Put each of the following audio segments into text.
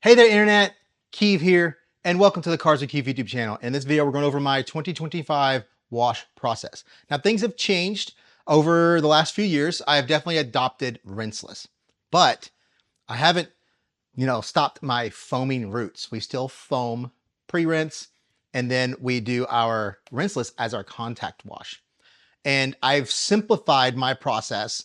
Hey there, Internet. Keeve here, and welcome to the Cars with Keeve YouTube channel. In this video, we're going over my 2025 wash process. Now, things have changed over the last few years. I have definitely adopted rinseless, but I haven't, stopped my foaming roots. We still foam pre-rinse, and then we do our rinseless as our contact wash. And I've simplified my process.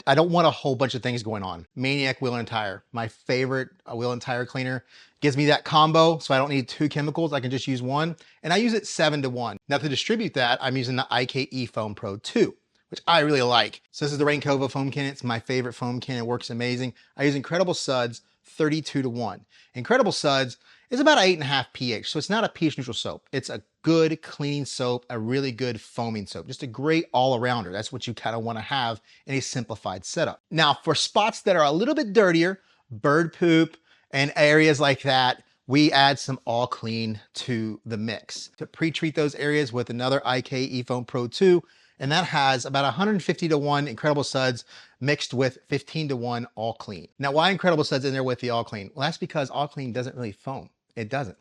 I don't want a whole bunch of things going on. Maniac wheel and tire, my favorite wheel and tire cleaner. Gives me that combo, so I don't need two chemicals. I can just use one, and I use it 7-to-1. Now to distribute that, I'm using the IKE Foam Pro 2, which I really like. So this is the Raincovo foam can. It's my favorite foam can. It works amazing. I use Incredible Suds 32-to-1. Incredible Suds is about 8.5 pH, so it's not a pH neutral soap. It's a good cleaning soap, a really good foaming soap, just a great all-arounder. That's what you kind of want to have in a simplified setup. Now, for spots that are a little bit dirtier, bird poop and areas like that, we add some all clean to the mix to pre-treat those areas with another IKE Foam Pro 2. And that has about 150-to-1 Incredible Suds mixed with 15-to-1 all clean. Now, why Incredible Suds in there with the all clean? Well, that's because all clean doesn't really foam. It doesn't.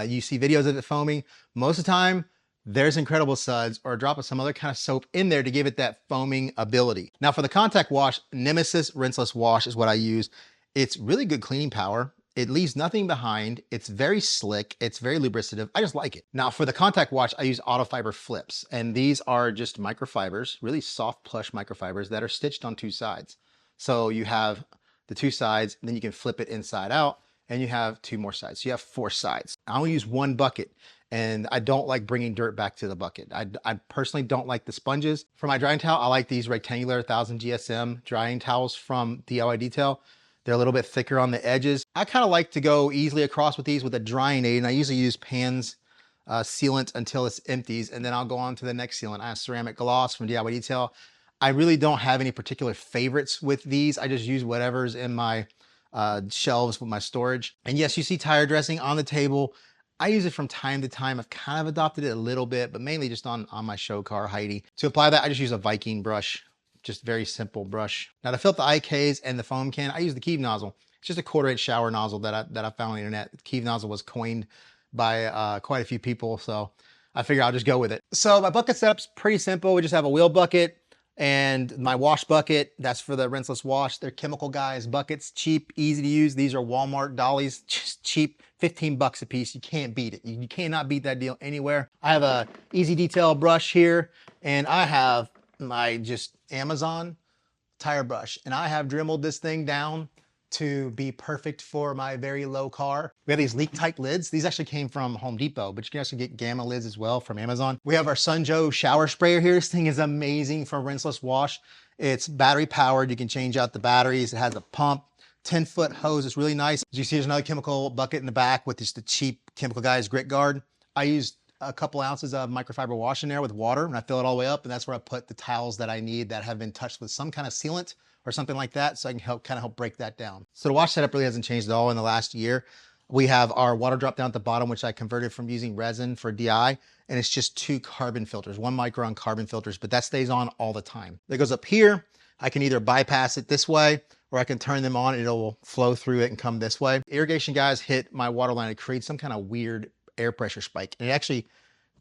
You see videos of it foaming. Most of the time, there's Incredible Suds or a drop of some other kind of soap in there to give it that foaming ability. Now for the contact wash, Nemesis Rinseless Wash is what I use. It's really good cleaning power. It leaves nothing behind. It's very slick. It's very lubricative. I just like it. Now for the contact wash, I use Autofiber flips. And these are just microfibers, really soft plush microfibers that are stitched on two sides. So you have the two sides, and then you can flip it inside out, and you have two more sides. So you have 4 sides. I only use 1 bucket, and I don't like bringing dirt back to the bucket. I personally don't like the sponges. For my drying towel, I like these rectangular 1000 GSM drying towels from DIY Detail. They're a little bit thicker on the edges. I kind of like to go easily across with these with a drying aid, and I usually use Pan's sealant until it empties, and then I'll go on to the next sealant. I have ceramic gloss from DIY Detail. I really don't have any particular favorites with these. I just use whatever's in my shelves with my storage. And yes, you see tire dressing on the table. I use it from time to time. I've kind of adopted it a little bit, but mainly just on my show car, Heidi. To apply that, I just use a Viking brush, just very simple brush. Now to fill up the IKs and the foam can, I use the Keeve nozzle. It's just a 1/4-inch shower nozzle that I found on the internet. The Keeve nozzle was coined by quite a few people, so I figure I'll just go with it. So my bucket setup's pretty simple. We just have a wheel bucket and my wash bucket. That's for the rinseless wash. They're Chemical Guys buckets, cheap, easy to use. These are Walmart dollies, just cheap, 15 bucks a piece. You can't beat it. You cannot beat that deal anywhere. I have a Easy Detail brush here, and I have my just Amazon tire brush, and I have dremeled this thing down to be perfect for my very low car. We have these leak tight lids. These actually came from Home Depot, but you can actually get Gamma lids as well from Amazon. We have our Sunjo shower sprayer here. This thing is amazing for rinseless wash. It's battery powered. You can change out the batteries. It has a pump, 10-foot hose. It's really nice. As you see, there's another chemical bucket in the back with just the cheap Chemical Guys grit guard. I used a couple ounces of microfiber wash in there with water, and I fill it all the way up, and that's where I put the towels that I need that have been touched with some kind of sealant or something like that, so I can help break that down. So the wash setup really hasn't changed at all in the last year. We have our water drop down at the bottom, which I converted from using resin for DI, and it's just 2 carbon filters, 1 micron carbon filters, but that stays on all the time. That goes up here. I can either bypass it this way, or I can turn them on and it'll flow through it and come this way. Irrigation guys hit my water line. It creates some kind of weird air pressure spike, and it actually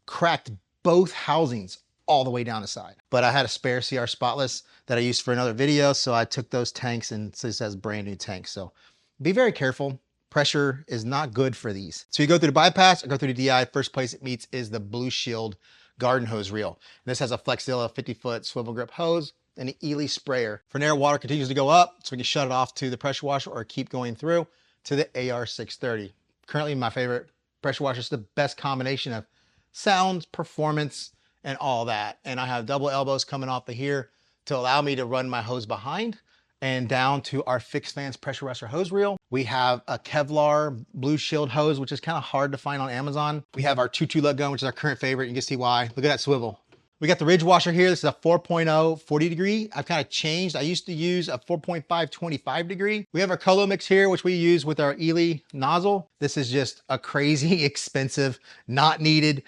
cracked both housings all the way down the side. But I had a spare CR Spotless that I used for another video, so I took those tanks, and so this has brand new tanks. So be very careful. Pressure is not good for these. So you go through the bypass or go through the DI. First place it meets is the Blue Shield garden hose reel. And this has a Flexzilla 50-foot swivel grip hose and an Ely sprayer. For now, water continues to go up, so we can shut it off to the pressure washer or keep going through to the AR630. Currently my favorite pressure washer. Is the best combination of sound, performance, and all that. And I have double elbows coming off of here to allow me to run my hose behind and down to our Fixed Fans pressure washer hose reel. We have a Kevlar Blue Shield hose, which is kind of hard to find on Amazon. We have our 2 lug gun, which is our current favorite. You can see why. Look at that swivel. We got the ridge washer here. This is a 4.0 40 degree. I've kind of changed. I used to use a 4.5 25 degree. We have our Colo Mix here, which we use with our Ely nozzle. This is just a crazy expensive, not needed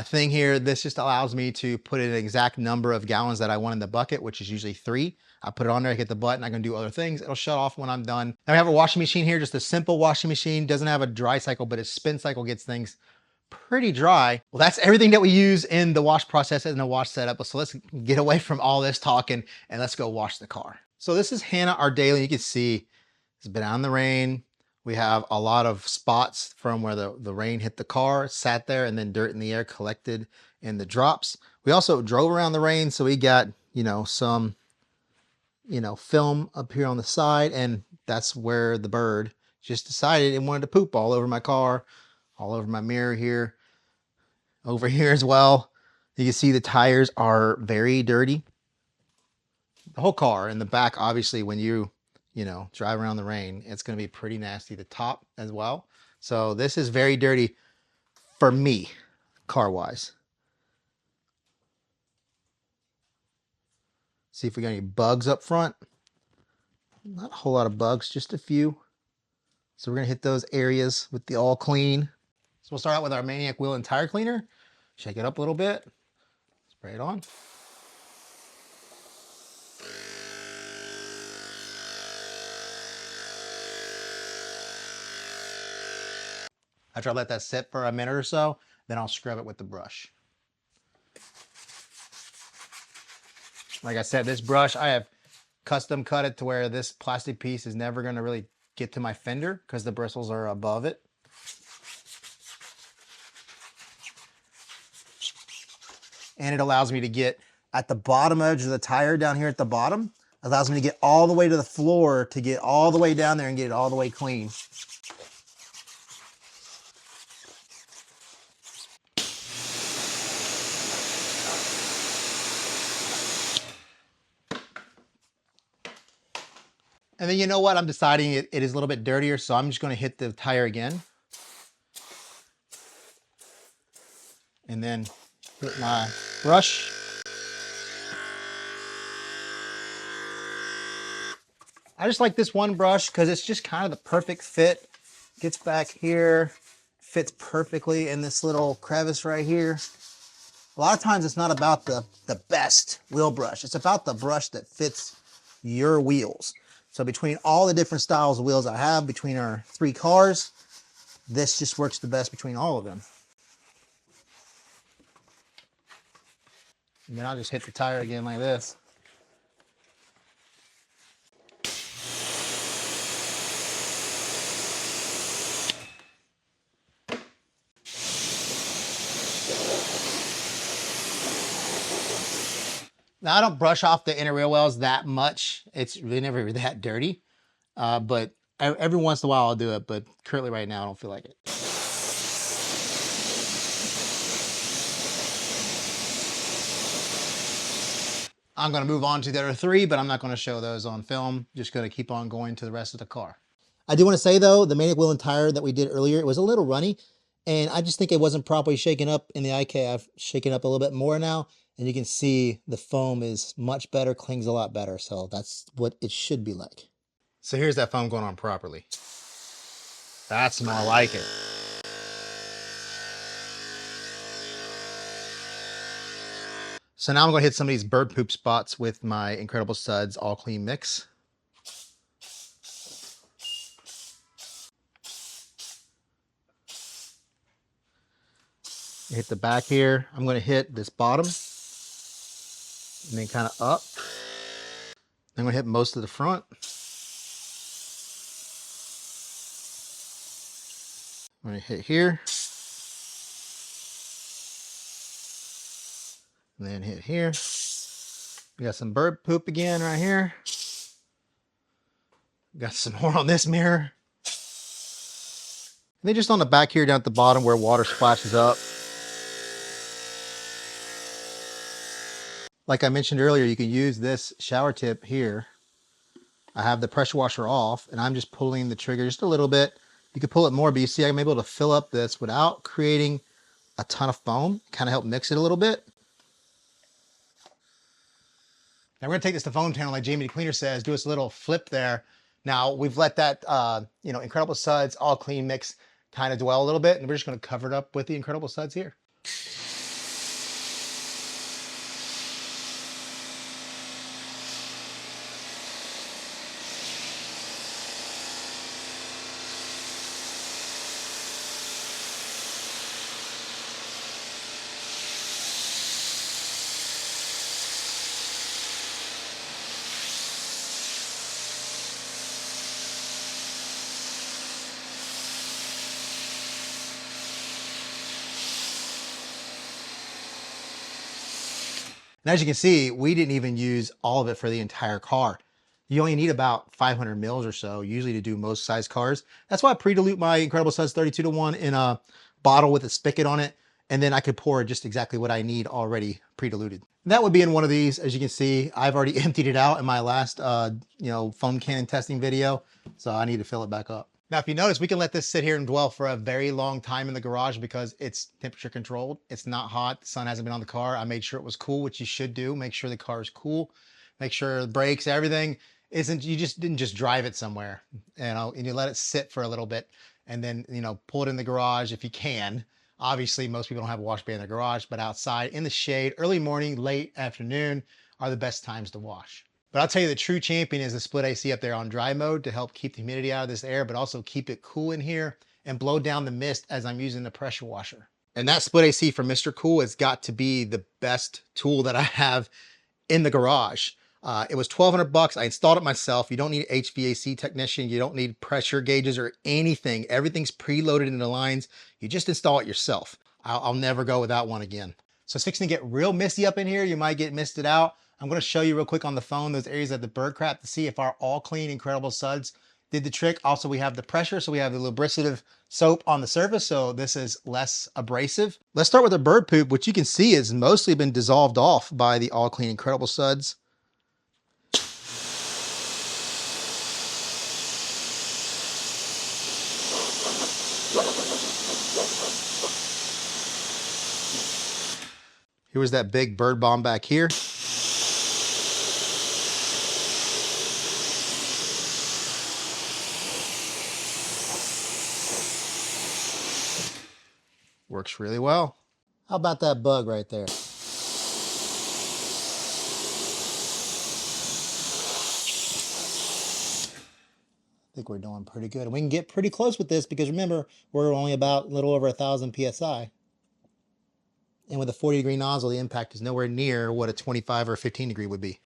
thing here. This just allows me to put in an exact number of gallons that I want in the bucket, which is usually 3. I put it on there, I hit the button, I can do other things. It'll shut off when I'm done. Now I have a washing machine here, just a simple washing machine. Doesn't have a dry cycle, but its spin cycle gets things pretty dry. Well, that's everything that we use in the wash process and the wash setup. So let's get away from all this talking and let's go wash the car. So this is Hannah, our daily. You can see it's been out in the rain. We have a lot of spots from where the rain hit the car, sat there, and then dirt in the air collected in the drops. We also drove around the rain, so we got, some, film up here on the side, and that's where the bird just decided it wanted to poop all over my car, all over my mirror here, over here as well. You can see the tires are very dirty. The whole car in the back, obviously, when you drive around the rain, it's going to be pretty nasty. The top as well. So this is very dirty for me, car-wise. See if we got any bugs up front. Not a whole lot of bugs, just a few. So we're going to hit those areas with the all clean. So we'll start out with our Maniac wheel and tire cleaner. Shake it up a little bit. Spray it on. After I let that sit for a minute or so, then I'll scrub it with the brush. Like I said, this brush, I have custom cut it to where this plastic piece is never going to really get to my fender because the bristles are above it. And it allows me to get at the bottom edge of the tire down here at the bottom. Allows me to get all the way to the floor, to get all the way down there and get it all the way clean. And then you know what? I'm deciding it is a little bit dirtier, so I'm just going to hit the tire again. And then hit my brush. I just like this one brush because it's just kind of the perfect fit. Gets back here, fits perfectly in this little crevice right here. A lot of times it's not about the best wheel brush. It's about the brush that fits your wheels. So between all the different styles of wheels I have, between our 3 cars, this just works the best between all of them. And then I'll just hit the tire again like this. Now I don't brush off the inner wheel wells that much. It's really never that dirty. But every once in a while I'll do it, but currently right now I don't feel like it. I'm going to move on to the other 3, but I'm not going to show those on film. Just going to keep on going to the rest of the car. I do want to say though, the Maniac wheel and tire that we did earlier, it was a little runny, and I just think it wasn't properly shaken up in the IK. I've shaken up a little bit more now, and you can see the foam is much better, clings a lot better. So that's what it should be like. So here's that foam going on properly. That's more like it. So now I'm going to hit some of these bird poop spots with my Incredible Suds All Clean Mix. Hit the back here. I'm going to hit this bottom and then kind of up. I'm going to hit most of the front. I'm going to hit here. And then hit here. We got some bird poop again right here. Got some more on this mirror. And then just on the back here down at the bottom where water splashes up. Like I mentioned earlier, you can use this shower tip here. I have the pressure washer off and I'm just pulling the trigger just a little bit. You can pull it more, but you see I'm able to fill up this without creating a ton of foam. Kind of help mix it a little bit. Now we're gonna take this to foam channel like Jamie the Cleaner says, do us a little flip there. Now we've let that Incredible Suds All Clean Mix kind of dwell a little bit, and we're just gonna cover it up with the Incredible Suds here. And as you can see, we didn't even use all of it for the entire car. You only need about 500 mils or so usually to do most size cars. That's why I pre-dilute my Incredible Suds 32-to-1 in a bottle with a spigot on it. And then I could pour just exactly what I need already pre-diluted. That would be in one of these. As you can see, I've already emptied it out in my last, foam cannon testing video. So I need to fill it back up. Now, if you notice, we can let this sit here and dwell for a very long time in the garage because it's temperature controlled. It's not hot. The sun hasn't been on the car. I made sure it was cool, which you should do. Make sure the car is cool. Make sure the brakes, everything isn't, you just didn't just drive it somewhere, and you let it sit for a little bit and then, pull it in the garage if you can. Obviously, most people don't have a wash bay in their garage, but outside in the shade, early morning, late afternoon are the best times to wash. But I'll tell you, the true champion is the split AC up there on dry mode to help keep the humidity out of this air, but also keep it cool in here and blow down the mist as I'm using the pressure washer. And that split AC from Mr. Cool has got to be the best tool that I have in the garage. It was $1,200. I installed it myself. You don't need an HVAC technician. You don't need pressure gauges or anything. Everything's preloaded into the lines. You just install it yourself. I'll never go without one again. So it's fixing to get real misty up in here. You might get misted out. I'm going to show you real quick on the phone those areas of the bird crap to see if our all clean Incredible Suds did the trick. Also, we have the pressure, so we have the lubricative soap on the surface, so this is less abrasive. Let's start with the bird poop, which you can see has mostly been dissolved off by the all clean Incredible Suds. Here was that big bird bomb back here. Works really well. How about that bug right there? I think we're doing pretty good. And we can get pretty close with this because remember, we're only about a little over 1,000 PSI. And with a 40-degree nozzle, the impact is nowhere near what a 25 or 15 degree would be.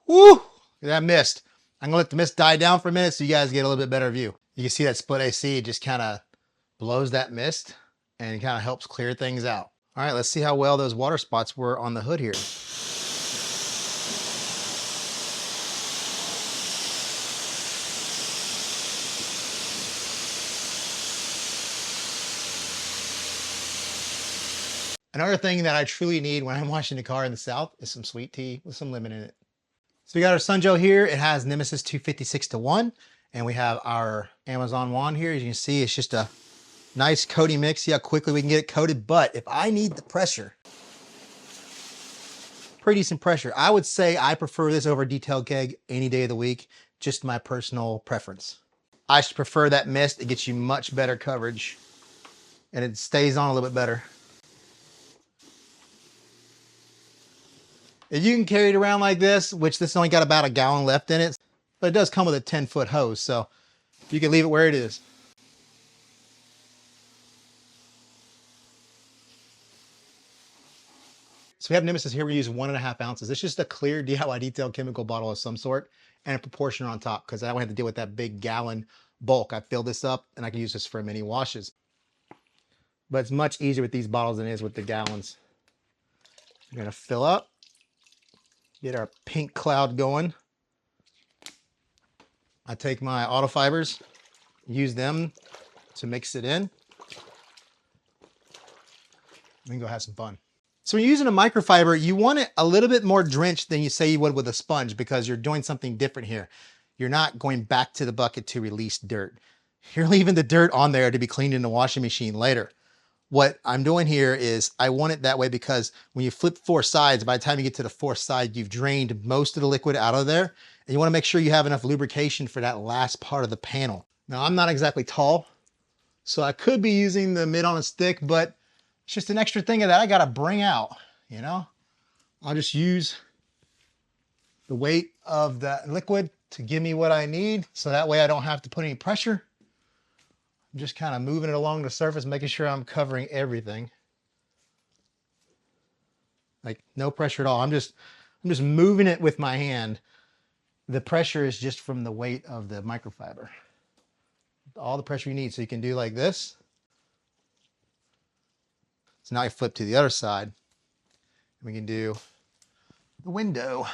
Woo! That mist. I'm gonna let the mist die down for a minute so you guys get a little bit better view. You can see that split AC just kind of blows that mist and kind of helps clear things out. All right, let's see how well those water spots were on the hood here. Another thing that I truly need when I'm washing the car in the South is some sweet tea with some lemon in it. So we got our Sun Gel here. It has Nemesis 256-to-1. And we have our Amazon wand here. As you can see, it's just a nice coating mix. See how quickly we can get it coated. But if I need the pressure, pretty decent pressure, I would say I prefer this over detailed keg any day of the week. Just my personal preference. I just prefer that mist. It gets you much better coverage. And it stays on a little bit better. If you can carry it around like this, which this only got about a gallon left in it, but it does come with a 10-foot hose, so you can leave it where it is. So we have Nemesis here. We use 1.5 ounces. It's just a clear DIY detailed chemical bottle of some sort and a proportioner on top because I don't have to deal with that big gallon bulk. I fill this up and I can use this for many washes. But it's much easier with these bottles than it is with the gallons. We're gonna fill up. Get our pink cloud going. I take my Autofibers, use them to mix it in. We can go have some fun. So when you're using a microfiber, you want it a little bit more drenched than you say you would with a sponge because you're doing something different here. You're not going back to the bucket to release dirt. You're leaving the dirt on there to be cleaned in the washing machine later. What I'm doing here is I want it that way because when you flip 4 sides, by the time you get to the 4th side, you've drained most of the liquid out of there. And you want to make sure you have enough lubrication for that last part of the panel. Now, I'm not exactly tall, so I could be using the mid on a stick, but it's just an extra thing that I got to bring out, I'll just use the weight of that liquid to give me what I need. So that way I don't have to put any pressure. I'm just kind of moving it along the surface, making sure I'm covering everything. Like no pressure at all. I'm just moving it with my hand. The pressure is just from the weight of the microfiber. all the pressure you need. So you can do like this. So now I flip to the other side. We can do the window.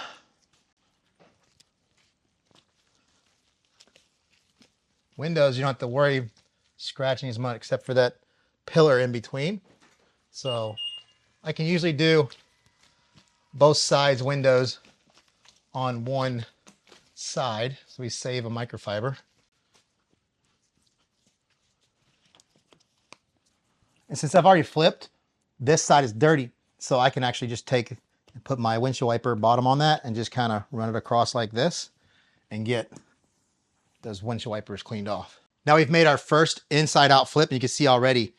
Windows, you don't have to worry scratching as much except for that pillar in between. So I can usually do both sides windows on one side. So we save a microfiber. And since I've already flipped, this side is dirty. So I can actually just take and put my windshield wiper bottom on that and just kind of run it across like this and get those windshield wipers cleaned off. Now we've made our first inside out flip, and you can see already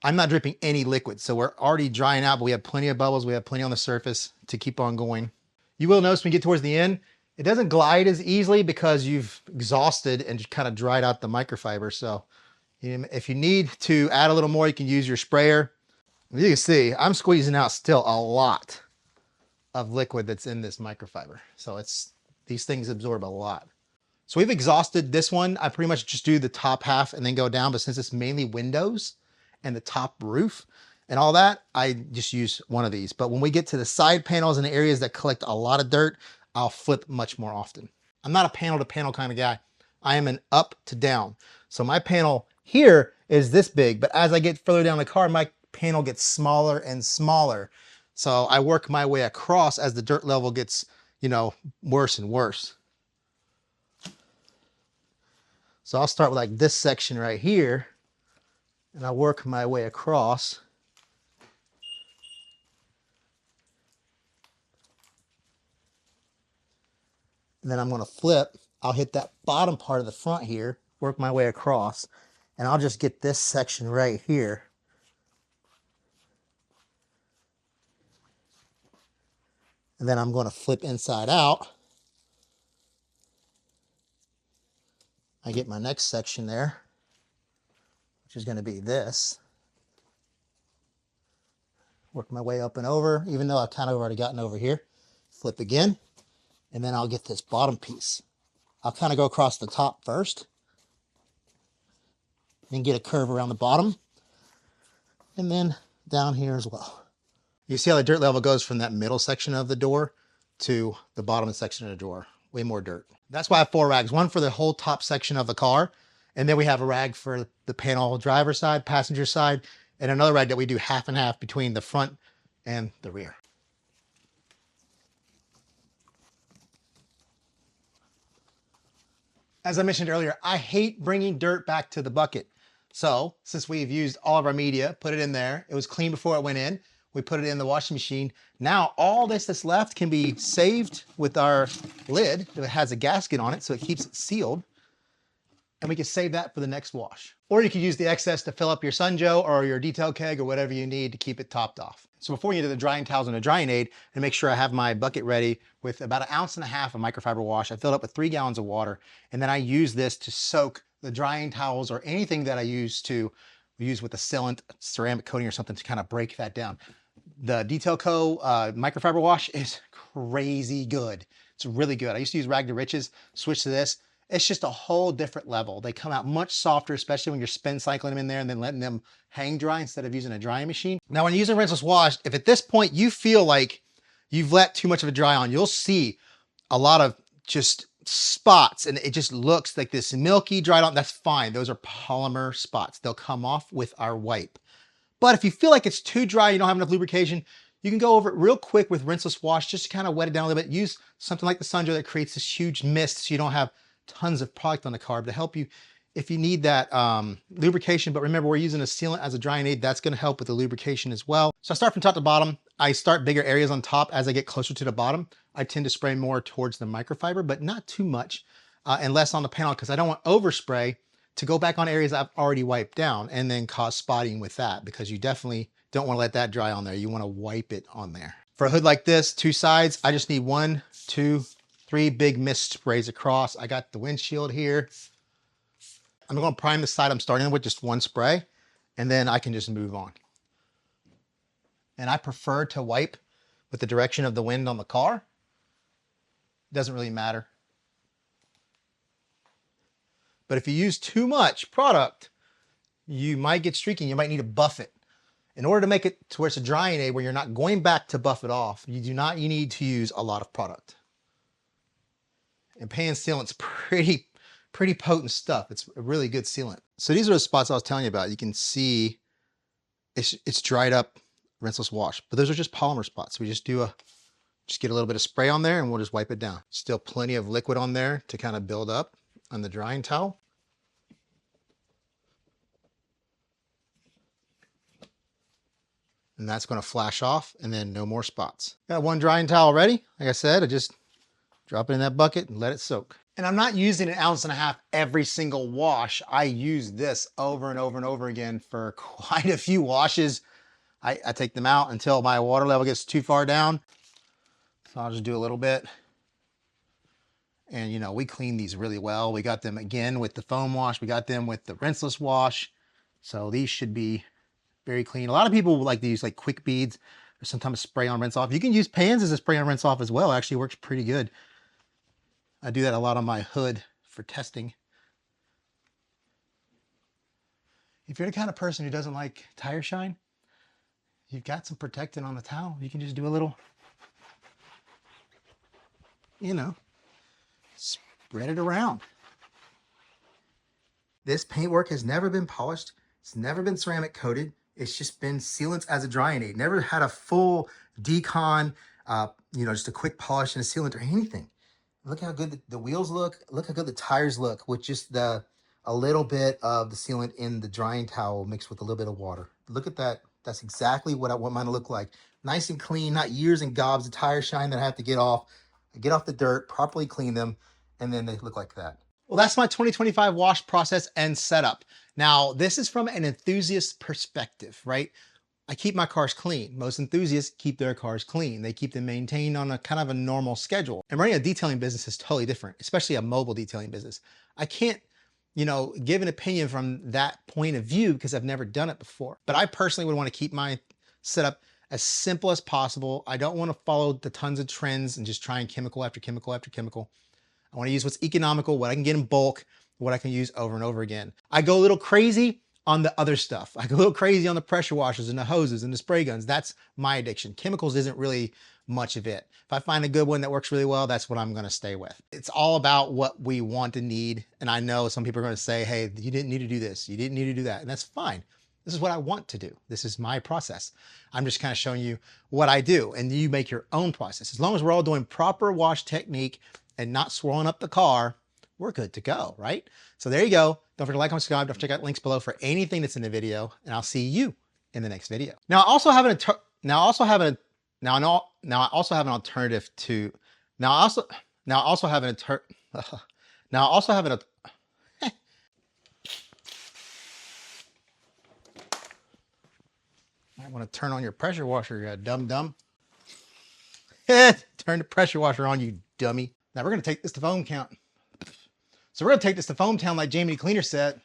I'm not dripping any liquid. So we're already drying out, but we have plenty of bubbles. We have plenty on the surface to keep on going. You will notice when we get towards the end, it doesn't glide as easily because you've exhausted and just kind of dried out the microfiber. So if you need to add a little more, you can use your sprayer. As you can see, I'm squeezing out still a lot of liquid that's in this microfiber. So these things absorb a lot. So we've exhausted this one. I pretty much just do the top half and then go down, but since it's mainly windows and the top roof and all that, I just use one of these. But when we get to the side panels and the areas that collect a lot of dirt, I'll flip much more often. I'm not a panel to panel kind of guy. I am an up to down. So my panel here is this big, but as I get further down the car, my panel gets smaller and smaller. So I work my way across as the dirt level gets, worse and worse. So I'll start with like this section right here, and I'll work my way across. And then I'm going to flip. I'll hit that bottom part of the front here, work my way across, and I'll just get this section right here. And then I'm going to flip inside out. I get my next section there, which is going to be this. Work my way up and over, even though I've kind of already gotten over here. Flip again, and then I'll get this bottom piece. I'll kind of go across the top first, and get a curve around the bottom, and then down here as well. You see how the dirt level goes from that middle section of the door to the bottom section of the door. Way more dirt. That's why I have 4 rags, one for the whole top section of the car, and then we have a rag for the panel driver side, passenger side, and another rag that we do half and half between the front and the rear. As I mentioned earlier, I hate bringing dirt back to the bucket. So since we've used all of our media, put it in there, it was clean before it went in, we put it in the washing machine. Now all this that's left can be saved with our lid that has a gasket on it so it keeps it sealed. And we can save that for the next wash. Or you could use the excess to fill up your Sunjoe or your detail keg or whatever you need to keep it topped off. So before we get to the drying towels and the drying aid, and make sure I have my bucket ready with about 1.5 ounces of microfiber wash. I filled up with 3 gallons of water, and then I use this to soak the drying towels or anything that I use with a sealant, ceramic coating or something to kind of break that down. The Detail Co. Microfiber wash is crazy good. It's really good. I used to use Rag to Riches, switch to this. It's just a whole different level. They come out much softer, especially when you're spin cycling them in there and then letting them hang dry instead of using a drying machine. Now, when you use a rinseless wash, if at this point you feel like you've let too much of it dry on, you'll see a lot of just spots and it just looks like this milky dried on. That's fine. Those are polymer spots. They'll come off with our wipe. But if you feel like it's too dry, you don't have enough lubrication, you can go over it real quick with rinseless wash, just to kind of wet it down a little bit. Use something like the Sunjoe that creates this huge mist so you don't have tons of product on the car to help you if you need that lubrication. But remember, we're using a sealant as a drying aid. That's going to help with the lubrication as well. So I start from top to bottom. I start bigger areas on top. As I get closer to the bottom, I tend to spray more towards the microfiber, but not too much and less on the panel because I don't want overspray to go back on areas I've already wiped down and then cause spotting with that, because you definitely don't want to let that dry on there. You want to wipe it on there. For a hood like this, 2 sides, I just need 1, 2, 3 big mist sprays across. I got the windshield here. I'm going to prime the side I'm starting with just 1 spray, and then I can just move on. And I prefer to wipe with the direction of the wind on the car. It doesn't really matter. But if you use too much product, you might get streaky. You might need to buff it. In order to make it to where it's a drying aid where you're not going back to buff it off, you need to use a lot of product. And pan sealant's pretty potent stuff. It's a really good sealant. So these are the spots I was telling you about. You can see it's dried up rinseless wash, but those are just polymer spots. We just get a little bit of spray on there and we'll just wipe it down. Still plenty of liquid on there to kind of build up on the drying towel. And that's going to flash off and then no more spots. Got one drying towel ready. Like I said, I just drop it in that bucket and let it soak. And I'm not using 1.5 ounces every single wash. I use this over and over and over again for quite a few washes. I take them out until my water level gets too far down. So I'll just do a little bit. And you know, we clean these really well. We got them again with the foam wash. We got them with the rinseless wash. So these should be very clean. A lot of people like to use like quick beads or sometimes spray on rinse off. You can use pans as a spray on rinse off as well. It actually works pretty good. I do that a lot on my hood for testing. If you're the kind of person who doesn't like tire shine, you've got some protectant on the towel. You can just do a little, you know, spread it around. This paintwork has never been polished. It's never been ceramic coated. It's just been sealants as a drying aid. Never had a full decon, you know, just a quick polish and a sealant or anything. Look how good the wheels look. Look how good the tires look with just a little bit of the sealant in the drying towel mixed with a little bit of water. Look at that. That's exactly what I want mine to look like. Nice and clean, not years and gobs of tire shine that I have to get off the dirt, properly clean them, and then they look like that. Well, that's my 2025 wash process and setup. Now, this is from an enthusiast perspective, right? I keep my cars clean. Most enthusiasts keep their cars clean. They keep them maintained on a kind of a normal schedule. And running a detailing business is totally different, especially a mobile detailing business. I can't, you know, give an opinion from that point of view because I've never done it before. But I personally would want to keep my setup as simple as possible. I don't want to follow the tons of trends and just trying chemical after chemical after chemical. I want to use what's economical, what I can get in bulk, what I can use over and over again. I go a little crazy on the other stuff. I go a little crazy on the pressure washers and the hoses and the spray guns. That's my addiction. Chemicals isn't really much of it. If I find a good one that works really well, that's what I'm going to stay with. It's all about what we want and need. And I know some people are going to say, hey, you didn't need to do this. You didn't need to do that. And that's fine. This is what I want to do. This is my process. I'm just kind of showing you what I do and you make your own process. As long as we're all doing proper wash technique and not swirling up the car, we're good to go, right? So there you go. Don't forget to like, comment, subscribe. Don't forget to check out links below for anything that's in the video, and I'll see you in the next video. Now I also have an alternative to I want to turn on your pressure washer, you dum-dum. Turn the pressure washer on, you dummy. Now we're going to take this to foam count. So we're going to take this to foam town like Jamie the Cleaner said.